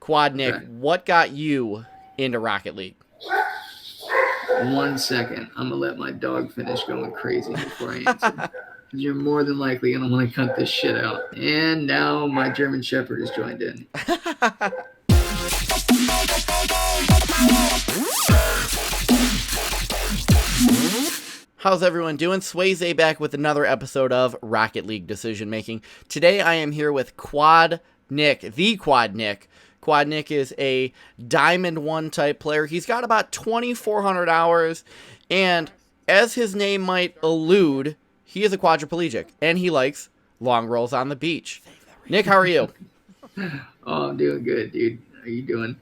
Quadnick, Okay. what got you into Rocket League? 1 second. I'm going to let my dog finish going crazy before I answer. You're more than likely going to want to cut this shit out. And now my German Shepherd has joined in. How's everyone doing? SwasAye back with another episode of Rocket League Decision Making. Today I am here with Quadnick, the Quadnick. Quadnick is a Diamond 1 type player. He's got about 2,400 hours, and as his name might allude, he is a quadriplegic, and he likes long rolls on the beach. Nick, how are you? Oh, I'm doing good, dude. How you doing?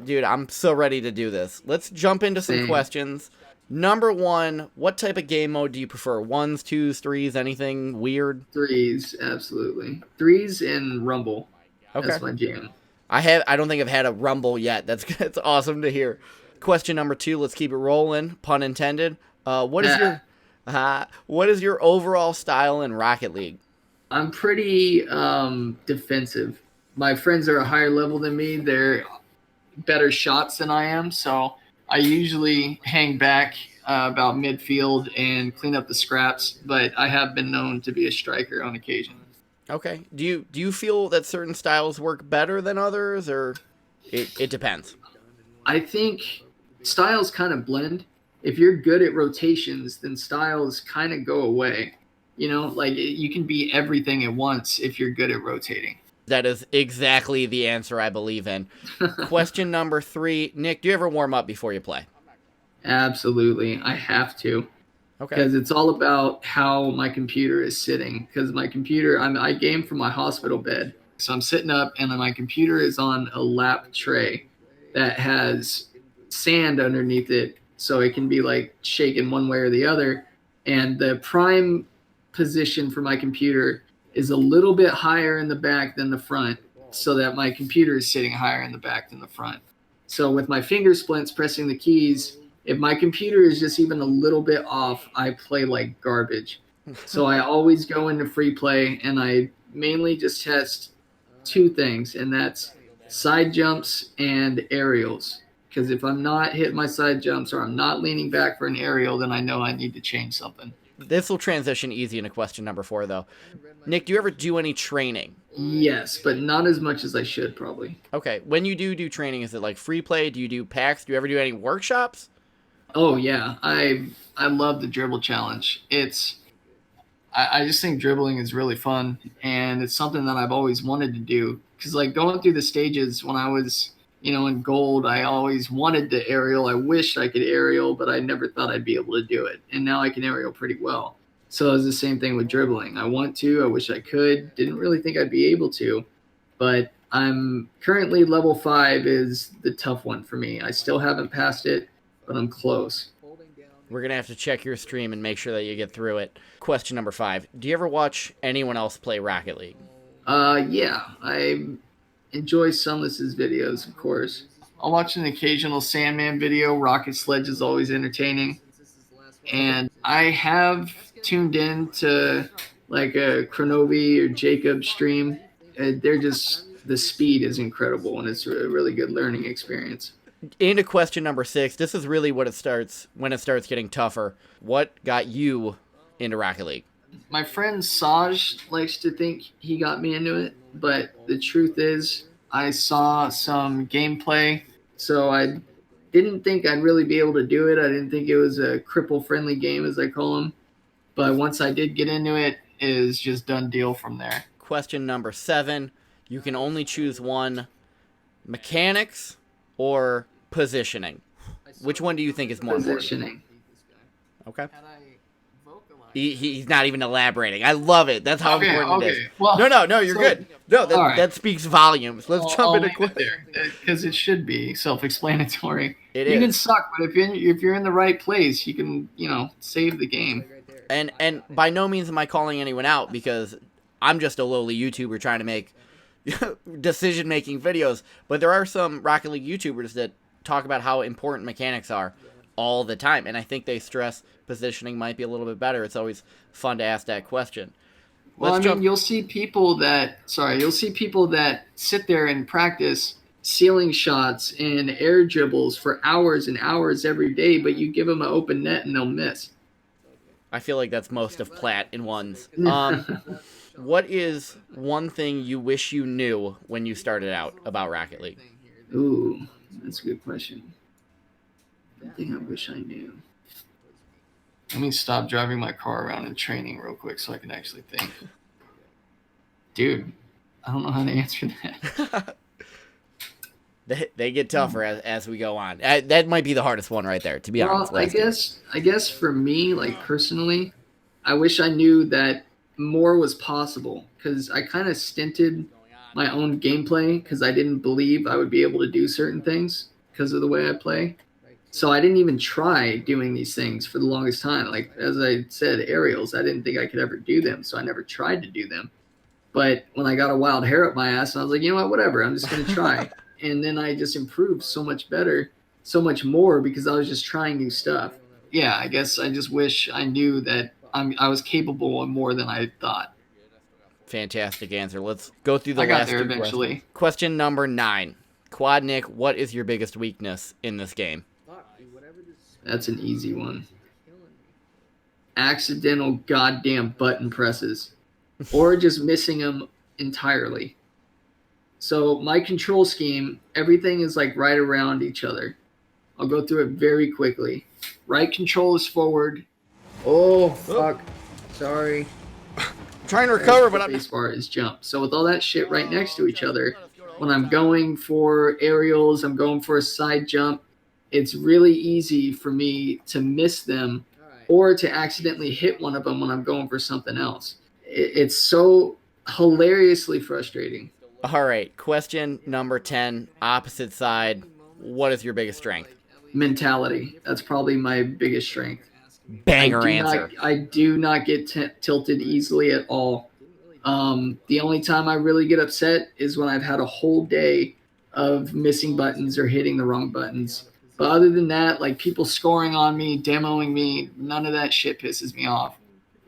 Dude, I'm so ready to do this. Let's jump into some questions. Number one, what type of game mode do you prefer? Ones, twos, threes, anything weird? Threes, absolutely. Threes and Rumble. Okay. That's my jam. I don't think I've had a Rumble yet. That's awesome to hear. Question number two, let's keep it rolling, pun intended. What is your overall style in Rocket League? I'm pretty defensive. My friends are a higher level than me. They're better shots than I am, so I usually hang back about midfield and clean up the scraps, but I have been known to be a striker on occasion. Okay. Do you feel that certain styles work better than others, or it depends? I think styles kind of blend. If you're good at rotations, then styles kind of go away. You know, like you can be everything at once if you're good at rotating. That is exactly the answer I believe in. Question number three, Nick, do you ever warm up before you play? Absolutely. I have to. Okay. Because it's all about how my computer is sitting. Because my computer, I game from my hospital bed. So I'm sitting up and then my computer is on a lap tray that has sand underneath it. So it can be like shaken one way or the other. And the prime position for my computer is a little bit higher in the back than the front, so that my computer is sitting higher in the back than the front. So with my finger splints pressing the keys, if my computer is just even a little bit off, I play like garbage. So I always go into free play, and I mainly just test two things, and that's side jumps and aerials. Because if I'm not hitting my side jumps or I'm not leaning back for an aerial, then I know I need to change something. This will transition easy into question number four, though. Nick, do you ever do any training? Yes, but not as much as I should, probably. Okay. When you do training, is it like free play? Do you do packs? Do you ever do any workshops? Oh, yeah. I love the dribble challenge. I just think dribbling is really fun, and it's something that I've always wanted to do. Because, like, going through the stages when I was, in gold, I always wanted to aerial. I wished I could aerial, but I never thought I'd be able to do it. And now I can aerial pretty well. So it's the same thing with dribbling. I want to. I wish I could. Didn't really think I'd be able to. But I'm currently level 5 is the tough one for me. I still haven't passed it, but I'm close. We're going to have to check your stream and make sure that you get through it. Question number 5. Do you ever watch anyone else play Rocket League? Yeah. I enjoy Sunless's videos, of course. I'll watch an occasional Sandman video. Rocket Sledge is always entertaining. And I have tuned in to like a Chronobi or Jacob stream. They're just, the speed is incredible, and it's a really good learning experience. Into question number 6. This is really when it starts getting tougher. What got you into Rocket League? My friend Saj likes to think he got me into it, but the truth is I saw some gameplay, so I didn't think I'd really be able to do it. I didn't think it was a cripple-friendly game, as I call them. But once I did get into it, it is just done deal from there. Question number 7. You can only choose one. Mechanics or positioning? Which one do you think is more Positioning. important? Okay. He's not even elaborating. I love it. That's how important it is. Well, no, you're good. No, that speaks volumes. Let's jump into question. Because it should be self-explanatory. It you is. can suck, but if you're in the right place, you can, save the game. And by no means am I calling anyone out, because I'm just a lowly YouTuber trying to make decision-making videos. But there are some Rocket League YouTubers that talk about how important mechanics are all the time, and I think they stress positioning might be a little bit better. It's always fun to ask that question. Well, you'll see people that sit there and practice ceiling shots and air dribbles for hours and hours every day, but you give them an open net and they'll miss. I feel like that's most of Platt in ones. What is one thing you wish you knew when you started out about Rocket League? Ooh, that's a good question. One thing I wish I knew. Let me stop driving my car around in training real quick so I can actually think. Dude, I don't know how to answer that. They get tougher as we go on. That might be the hardest one right there, to be honest. I guess for me, like personally, I wish I knew that more was possible, because I kind of stinted my own gameplay because I didn't believe I would be able to do certain things because of the way I play. So I didn't even try doing these things for the longest time. Like, as I said, aerials, I didn't think I could ever do them, so I never tried to do them. But when I got a wild hair up my ass, I was like, you know what, whatever, I'm just going to try. And then I just improved so much better, so much more, because I was just trying new stuff. Yeah, I guess I just wish I knew that I was capable of more than I thought. Fantastic answer. Let's go through the last I got there two eventually. questions. Question number 9. Quadnick, what is your biggest weakness in this game? That's an easy one. Accidental goddamn button presses. Or just missing them entirely. So my control scheme, everything is like right around each other. I'll go through it very quickly. Right control is forward. Oh, fuck. Sorry. I'm trying to recover, but base bar is jump. So with all that shit right next to each other, when I'm going for aerials, I'm going for a side jump, it's really easy for me to miss them or to accidentally hit one of them when I'm going for something else. It's so hilariously frustrating. All right, question number 10, opposite side. What is your biggest strength? Mentality. That's probably my biggest strength. Banger answer. I do not get tilted easily at all. The only time I really get upset is when I've had a whole day of missing buttons or hitting the wrong buttons. But other than that, like people scoring on me, demoing me, none of that shit pisses me off.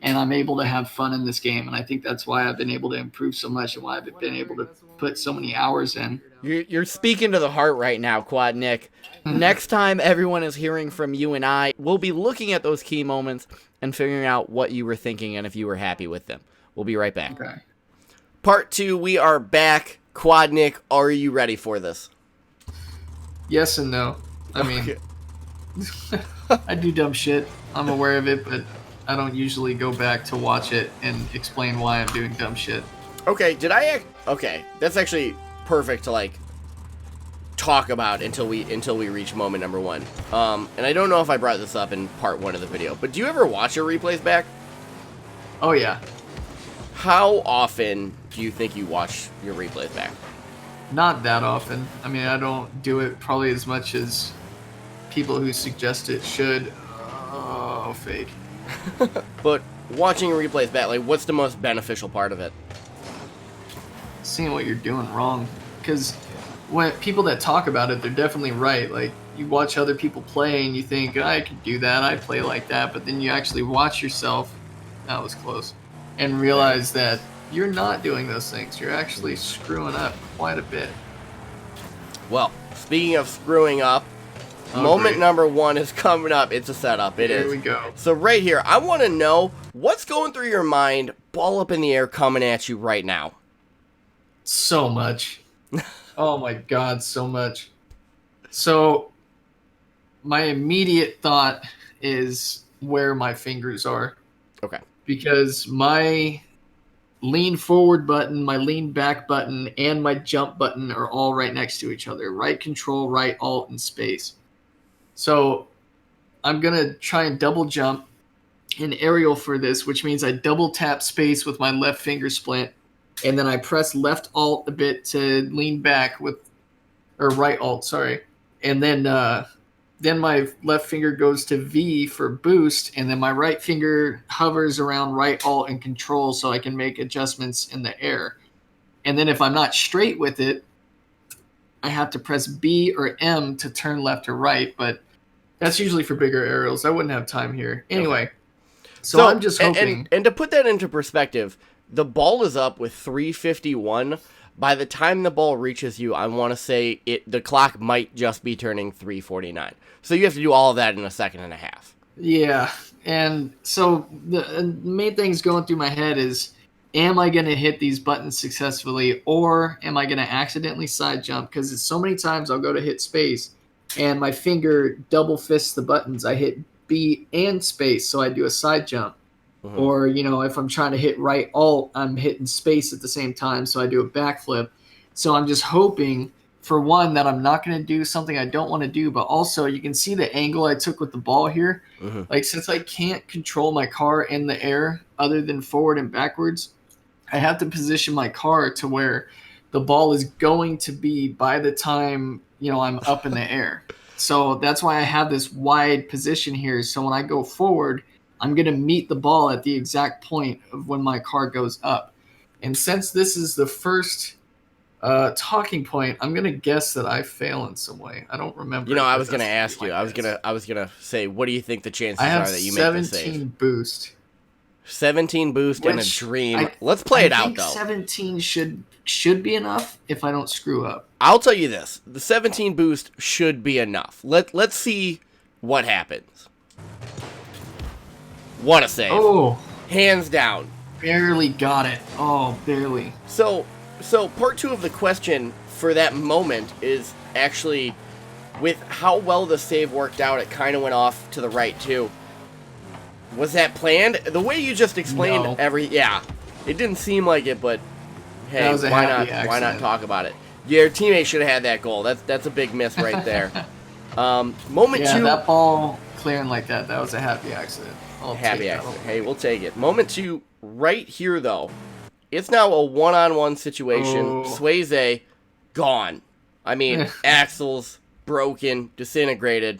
And I'm able to have fun in this game. And I think that's why I've been able to improve so much and why I've been able to put so many hours in. You're speaking to the heart right now, Quadnick. Next time everyone is hearing from you and I, we'll be looking at those key moments and figuring out what you were thinking and if you were happy with them. We'll be right back. Okay. Part 2, we are back. Quadnick, are you ready for this? Yes and no. I mean, I do dumb shit. I'm aware of it, but I don't usually go back to watch it and explain why I'm doing dumb shit. Okay, okay, that's actually perfect to like talk about until we reach moment number 1. And I don't know if I brought this up in part 1 of the video, but do you ever watch your replays back? Oh yeah. How often do you think you watch your replays back? Not that often. I mean, I don't do it probably as much as people who suggest it should. Oh, fake. But watching replays back, like, what's the most beneficial part of it? Seeing what you're doing wrong. Because when people that talk about it, they're definitely right. Like, you watch other people play and you think, I could do that, I play like that. But then you actually watch yourself, that was close, and realize that you're not doing those things. You're actually screwing up quite a bit. Well, speaking of screwing up, moment number 1 is coming up. It's a setup. Here we go. So right here, I want to know what's going through your mind, ball up in the air, coming at you right now. So much. Oh my God, so much. So my immediate thought is where my fingers are. Okay. Because my lean forward button, my lean back button, and my jump button are all right next to each other. Right control, right alt, and space. So I'm going to try and double jump in aerial for this, which means I double tap space with my left finger splint, and then I press left alt a bit to lean back with, or right alt, sorry. And then my left finger goes to V for boost, and then my right finger hovers around right alt and control so I can make adjustments in the air. And then if I'm not straight with it, I have to press B or M to turn left or right, but that's usually for bigger aerials. I wouldn't have time here. Anyway, okay. So I'm just hoping. And to put that into perspective, the ball is up with 351, By the time the ball reaches you, I want to say the clock might just be turning 3:49. So you have to do all of that in a second and a half. Yeah, and so the main things going through my head is, am I going to hit these buttons successfully, or am I going to accidentally side jump? Because it's so many times I'll go to hit space, and my finger double fists the buttons. I hit B and space, so I do a side jump. Mm-hmm. Or, if I'm trying to hit right alt, I'm hitting space at the same time, so I do a backflip. So I'm just hoping, for one, that I'm not going to do something I don't want to do, but also you can see the angle I took with the ball here. Mm-hmm. Like, since I can't control my car in the air other than forward and backwards, I have to position my car to where the ball is going to be by the time, I'm up in the air. So that's why I have this wide position here. So when I go forward, I'm going to meet the ball at the exact point of when my car goes up. And since this is the first talking point, I'm going to guess that I fail in some way. I don't remember. I was going to ask you. I was going to say, what do you think the chances are that you make the save? 17 boost. 17 boost and a dream. Let's play it out, though. 17 should be enough if I don't screw up. I'll tell you this. The 17 boost should be enough. Let's see what happens. What a save. Oh. Hands down. Barely got it. Oh, barely. So part 2 of the question for that moment is actually, with how well the save worked out, it kind of went off to the right, too. Was that planned? The way you just explained it didn't seem like it, but hey, why not talk about it? Your teammate should have had that goal. That's a big miss right there. Moment 2. That ball clearing like that was a happy accident. Happy accident. Hey, we'll take it. Moment 2, right here, though. It's now a one-on-one situation. Oh. SwasAye, gone. I mean, axles, broken, disintegrated.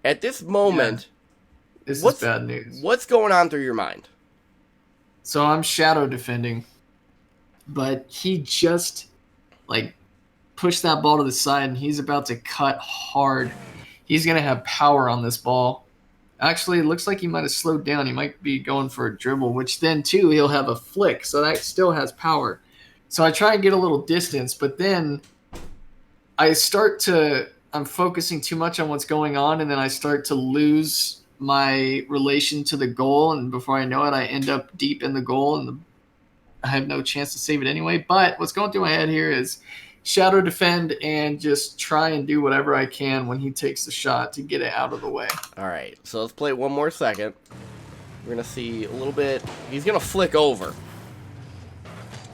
At this moment... This is bad news. What's going on through your mind? So I'm shadow defending, but he just pushed that ball to the side, and he's about to cut hard. He's gonna have power on this ball. Actually, it looks like he might have slowed down. He might be going for a dribble, which then too he'll have a flick, so that still has power. So I try and get a little distance, but then I'm focusing too much on what's going on, and then I start to lose my relation to the goal, and before I know it, I end up deep in the goal, and I have no chance to save it anyway. But what's going through my head here is shadow defend and just try and do whatever I can when he takes the shot to get it out of the way. All right, so let's play one more second. We're going to see a little bit. He's going to flick over.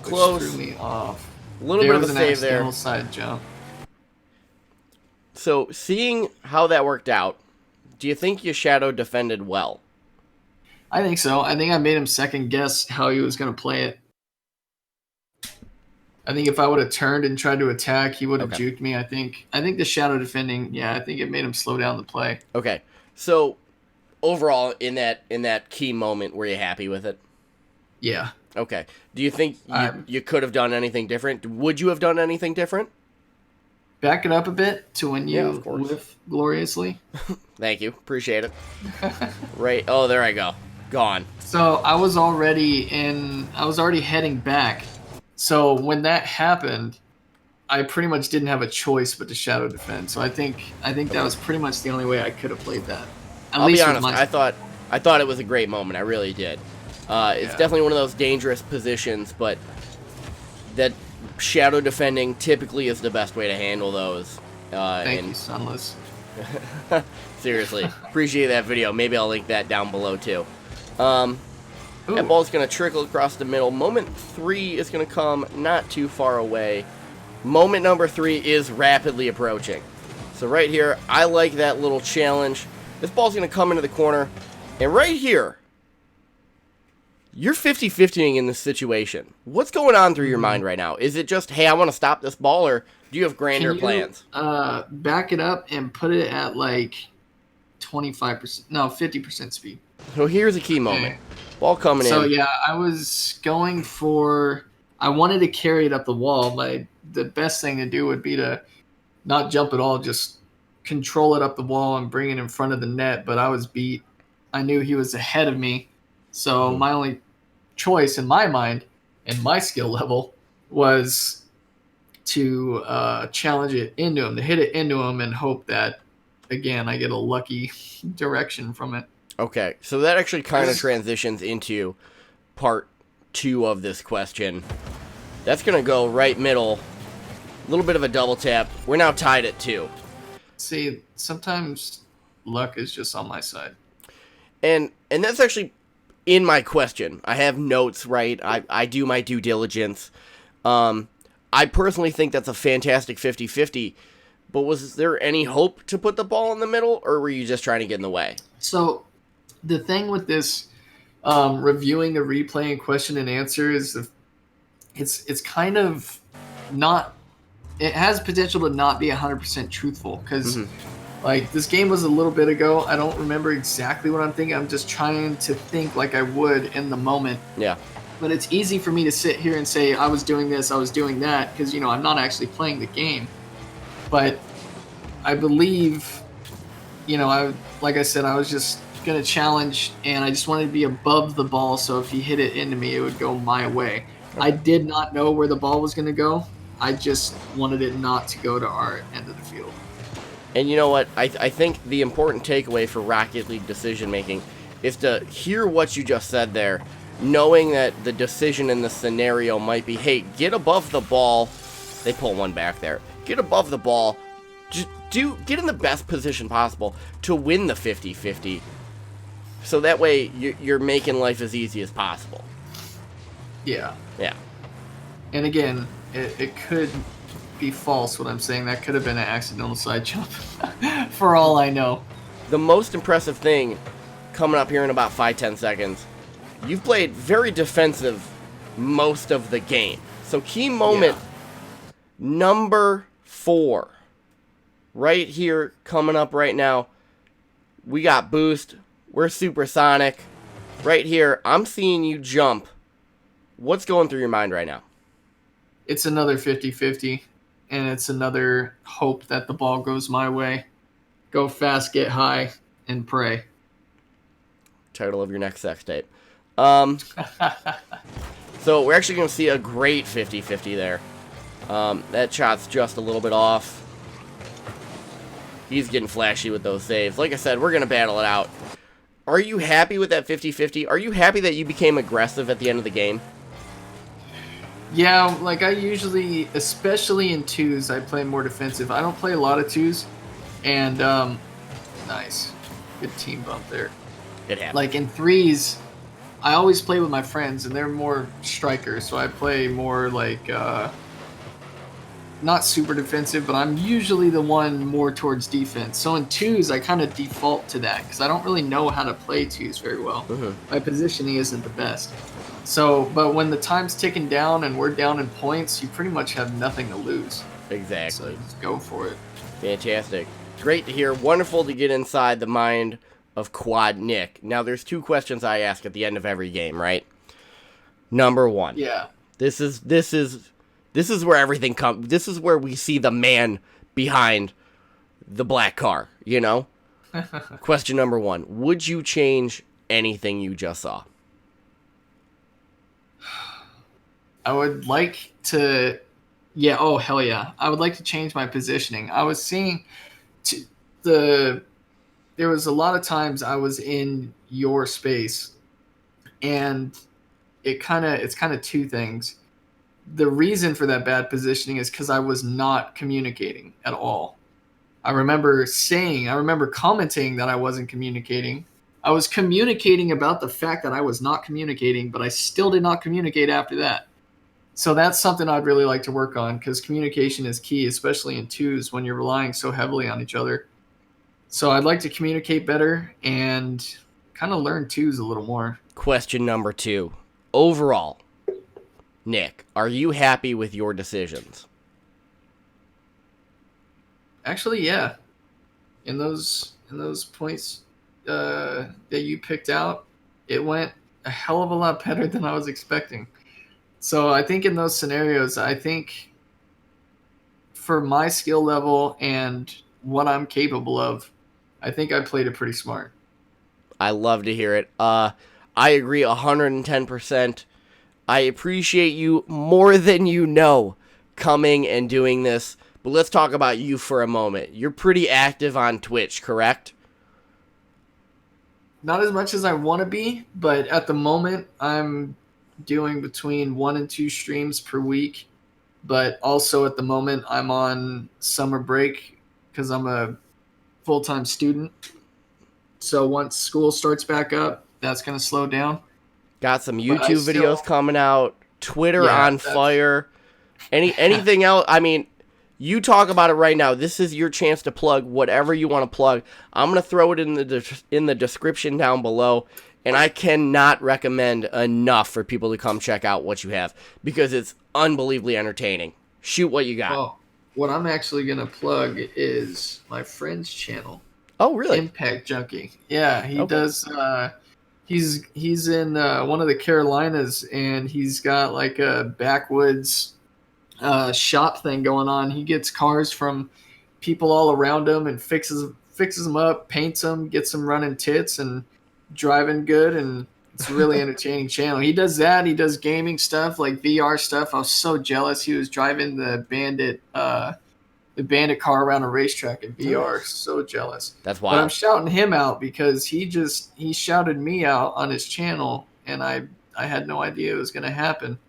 Close. Which threw me off. A little bit of a save there. There was an accidental side jump. So seeing how that worked out, do you think you shadow defended well? I think so. I think I made him second guess how he was going to play it. I think if I would have turned and tried to attack, he would have juked me. I think the shadow defending, I think it made him slow down the play. Okay. So overall, in that key moment, were you happy with it? Yeah. Okay. Do you think you could have done anything different? Would you have done anything different? Back it up a bit to when you whiff gloriously. Thank you. Appreciate it. Right. Oh, there I go. Gone. So I was already heading back. So when that happened, I pretty much didn't have a choice but to shadow defend. So I think that was pretty much the only way I could have played that. I'll be honest. I thought it was a great moment. I really did. It's definitely one of those dangerous positions, but that shadow defending typically is the best way to handle those. Thank you, Sunless. Seriously. Appreciate that video. Maybe I'll link that down below, too. That ball's going to trickle across the middle. Moment 3 is going to come not too far away. Moment number 3 is rapidly approaching. So right here, I like that little challenge. This ball's going to come into the corner. And right here, you're 50-50ing in this situation. What's going on through your mind right now? Is it just, hey, I want to stop this ball, or do you have grander plans? Back it up and put it at 25%, no, 50% speed. So here's a key moment. Ball coming in. So yeah, I was going for, I wanted to carry it up the wall. The best thing to do would be to not jump at all, just control it up the wall and bring it in front of the net, but I was beat. I knew he was ahead of me. So my only choice in my mind and my skill level was to challenge it into him, to hit it into him, and hope that, again, I get a lucky direction from it. Okay, so that actually kind of transitions into part 2 of this question. That's going to go right middle, a little bit of a double tap. We're now tied at 2. See, sometimes luck is just on my side. And that's actually in my question. I have notes, right? I do my due diligence. I personally think that's a fantastic 50-50, but was there any hope to put the ball in the middle, or were you just trying to get in the way? So the thing with this reviewing the replay and question and answer is it's kind of not, it has potential to not be 100% truthful, because like this game was a little bit ago. I don't remember exactly what I'm thinking. I'm just trying to think like I would in the moment. Yeah. But it's easy for me to sit here and say I was doing this, I was doing that, because, you know, I'm not actually playing the game. But I believe, you know, like I said, I was just going to challenge, and I just wanted to be above the ball, so if he hit it into me, it would go my way. I did not know where the ball was going to go. I just wanted it not to go to our end of the field. And you know what? I think the important takeaway for Rocket League decision making is to hear what you just said there, knowing that the decision in the scenario might be, hey, get above the ball. They pull one back there. Get above the ball. Just get in the best position possible to win the 50-50. So that way you're making life as easy as possible. Yeah. Yeah. And again, it could be false what I'm saying. That could have been an accidental side jump for all I know. The most impressive thing coming up here in about 5-10 seconds, you've played very defensive most of the game. So key moment number 4. Right here, coming up right now. We got boost. We're supersonic. Right here, I'm seeing you jump. What's going through your mind right now? It's another 50-50, and it's another hope that the ball goes my way. Go fast, get high, and pray. Title of your next sex tape. So we're actually going to see a great 50-50 there. That shot's just a little bit off. He's getting flashy with those saves. Like I said, we're going to battle it out. Are you happy with that 50-50? Are you happy that you became aggressive at the end of the game? Yeah, like I usually, especially in 2s, I play more defensive. I don't play a lot of 2s. And, nice. Good team bump there. It happened. Like in 3s, I always play with my friends, and they're more strikers. So I play more like, not super defensive, but I'm usually the one more towards defense. So in 2s, I kind of default to that because I don't really know how to play 2s very well. My positioning isn't the best. So, but when the time's ticking down and we're down in points, you pretty much have nothing to lose. Exactly. So just go for it. Fantastic. Great to hear. Wonderful to get inside the mind of Quadnick. Now, there's 2 questions I ask at the end of every game, right? Number 1. Yeah. This is where everything comes. This is where we see the man behind the black car, you know? Question number 1. Would you change anything you just saw? I would like to, yeah, oh, hell yeah. I would like to change my positioning. I was seeing there was a lot of times I was in your space, and it's kind of 2 things. The reason for that bad positioning is because I was not communicating at all. I remember commenting that I wasn't communicating. I was communicating about the fact that I was not communicating, but I still did not communicate after that. So that's something I'd really like to work on, because communication is key, especially in 2s when you're relying so heavily on each other. So I'd like to communicate better and kind of learn 2s a little more. Question number 2. Overall, Nick, are you happy with your decisions? Actually, yeah. In those points that you picked out, it went a hell of a lot better than I was expecting. So I think in those scenarios, I think for my skill level and what I'm capable of, I think I played it pretty smart. I love to hear it. I agree 110%. I appreciate you more than you know. coming and doing this. But let's talk about you for a moment. You're pretty active on Twitch, correct? Not as much as I want to be, but at the moment I'm doing between 1 and 2 streams per week. But also at the moment I'm on summer break because I'm a full-time student. So once school starts back up, that's going to slow down. Got some YouTube videos coming out, Twitter on fire. Anything else? I mean, you talk about it right now. This is your chance to plug whatever you want to plug. I'm going to throw it in the description down below, and I cannot recommend enough for people to come check out what you have because it's unbelievably entertaining. Shoot what you got. Well, what I'm actually going to plug is my friend's channel. Oh, really? Impact Junkie. Yeah, he does. He's in one of the Carolinas, and he's got like a backwoods shop thing going on. He gets cars from people all around him and fixes them up, paints them, gets them running tits and driving good, and it's a really entertaining channel. He does that. He does gaming stuff like VR stuff. I was so jealous. He was driving the Bandit car around a racetrack in VR. So jealous. That's wild. But I'm shouting him out because he shouted me out on his channel, and I had no idea it was going to happen.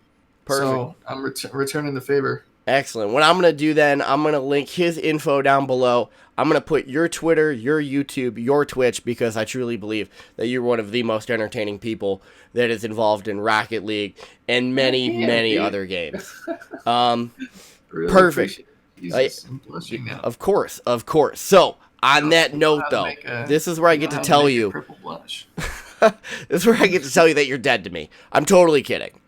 Perfect. So I'm returning the favor. Excellent. What I'm going to do then, I'm going to link his info down below. I'm going to put your Twitter, your YouTube, your Twitch, because I truly believe that you're one of the most entertaining people that is involved in Rocket League and many other games. Really Perfect. Jesus, I'm blushing now. Of course. So, on that note, though, this is where I get to tell you. Purple blush. This is where I get to tell you that you're dead to me. I'm totally kidding.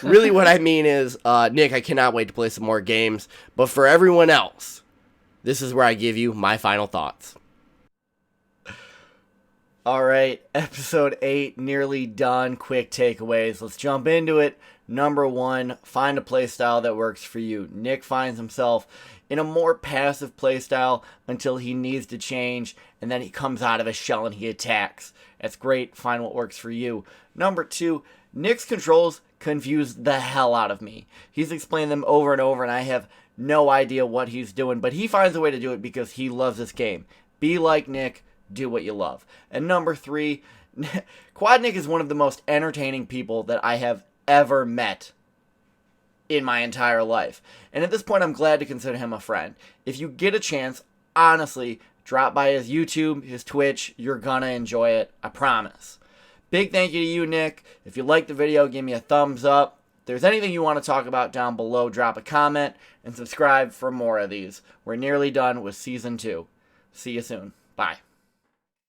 Really what I mean is, Nick, I cannot wait to play some more games. But for everyone else, this is where I give you my final thoughts. All right, episode 8 nearly done. Quick takeaways. Let's jump into it. Number 1, find a playstyle that works for you. Nick finds himself in a more passive playstyle until he needs to change, and then he comes out of his shell and he attacks. That's great. Find what works for you. Number 2, Nick's controls confuse the hell out of me. He's explained them over and over, and I have no idea what he's doing, but he finds a way to do it because he loves this game. Be like Nick. Do what you love. And number 3, Quadnick is one of the most entertaining people that I have ever met in my entire life. And at this point, I'm glad to consider him a friend. If you get a chance, honestly, drop by his YouTube, his Twitch. You're gonna enjoy it. I promise. Big thank you to you, Nick. If you liked the video, give me a thumbs up. If there's anything you want to talk about down below, drop a comment and subscribe for more of these. We're nearly done with Season 2. See you soon. Bye.